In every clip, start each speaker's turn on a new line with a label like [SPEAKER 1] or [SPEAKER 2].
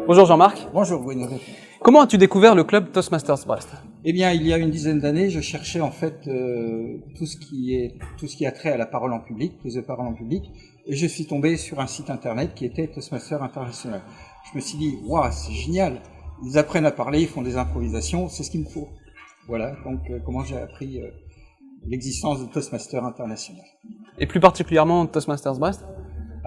[SPEAKER 1] Bonjour Jean-Marc.
[SPEAKER 2] Bonjour Bruno.
[SPEAKER 1] Comment as-tu découvert le club Toastmasters Brest?
[SPEAKER 2] Eh bien, il y a une dizaine d'années, je cherchais en fait tout ce qui a trait à la parole en public, prise de parole en public, et je suis tombé sur un site internet qui était Toastmasters International. Je me suis dit, waouh, c'est génial. Ils apprennent à parler, ils font des improvisations, c'est ce qu'il me faut. Voilà, donc comment j'ai appris l'existence de Toastmasters International.
[SPEAKER 1] Et plus particulièrement Toastmasters Brest?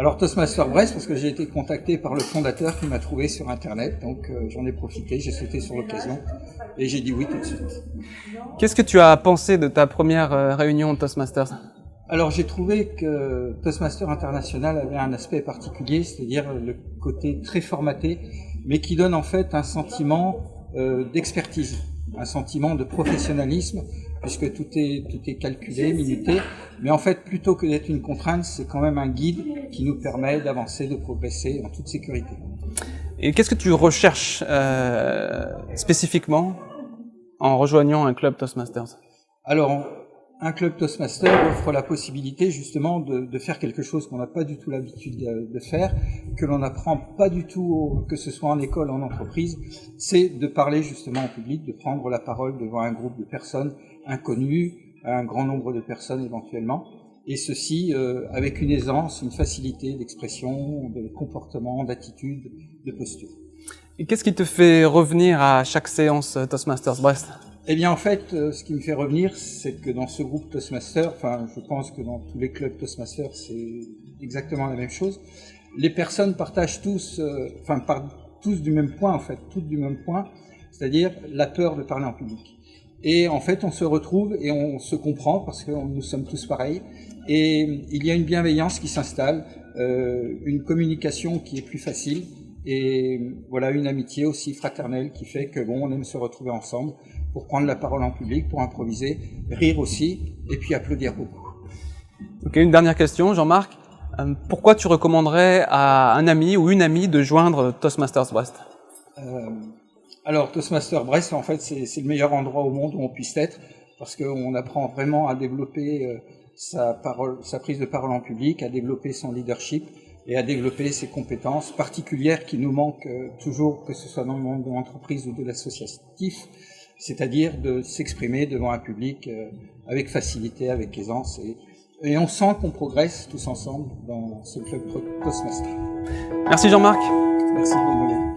[SPEAKER 2] Alors Toastmasters Brest, parce que j'ai été contacté par le fondateur qui m'a trouvé sur internet, donc j'en ai profité, j'ai sauté sur l'occasion et j'ai dit oui tout de suite.
[SPEAKER 1] Qu'est-ce que tu as pensé de ta première réunion de Toastmasters?
[SPEAKER 2] Alors j'ai trouvé que Toastmasters International avait un aspect particulier, c'est-à-dire le côté très formaté, mais qui donne en fait un sentiment d'expertise, un sentiment de professionnalisme, puisque tout est calculé, minuté, mais en fait plutôt que d'être une contrainte, c'est quand même un guide qui nous permet d'avancer, de progresser en toute sécurité.
[SPEAKER 1] Et qu'est-ce que tu recherches spécifiquement en rejoignant un club Toastmasters?
[SPEAKER 2] Alors, un club Toastmasters offre la possibilité justement de faire quelque chose qu'on n'a pas du tout l'habitude de faire, que l'on n'apprend pas du tout, que ce soit en école, en entreprise, c'est de parler justement en public, de prendre la parole devant un groupe de personnes inconnues, un grand nombre de personnes éventuellement, et ceci avec une aisance, une facilité d'expression, de comportement, d'attitude, de posture.
[SPEAKER 1] Et qu'est-ce qui te fait revenir à chaque séance Toastmasters Brest?
[SPEAKER 2] Eh bien, en fait, ce qui me fait revenir, c'est que dans ce groupe Toastmasters, enfin, je pense que dans tous les clubs Toastmasters, c'est exactement la même chose. Les personnes partagent tous, partent tous du même point, en fait, toutes du même point, c'est-à-dire la peur de parler en public. Et en fait, on se retrouve et on se comprend parce que nous sommes tous pareils. Et il y a une bienveillance qui s'installe, une communication qui est plus facile. Et voilà, une amitié aussi fraternelle qui fait que bon, on aime se retrouver ensemble pour prendre la parole en public, pour improviser, rire aussi, et puis applaudir beaucoup.
[SPEAKER 1] Ok, une dernière question, Jean-Marc. Pourquoi tu recommanderais à un ami ou une amie de joindre Toastmasters Brest?
[SPEAKER 2] Alors, Toastmasters Brest, en fait, c'est le meilleur endroit au monde où on puisse être, parce qu'on apprend vraiment à développer sa prise de parole en public, à développer son leadership, et à développer ses compétences particulières qui nous manquent toujours, que ce soit dans le monde de l'entreprise ou de l'associatif, c'est-à-dire de s'exprimer devant un public avec facilité, avec aisance, et on sent qu'on progresse tous ensemble dans ce club Toastmasters.
[SPEAKER 1] Merci Jean-Marc.
[SPEAKER 2] Merci Bruno.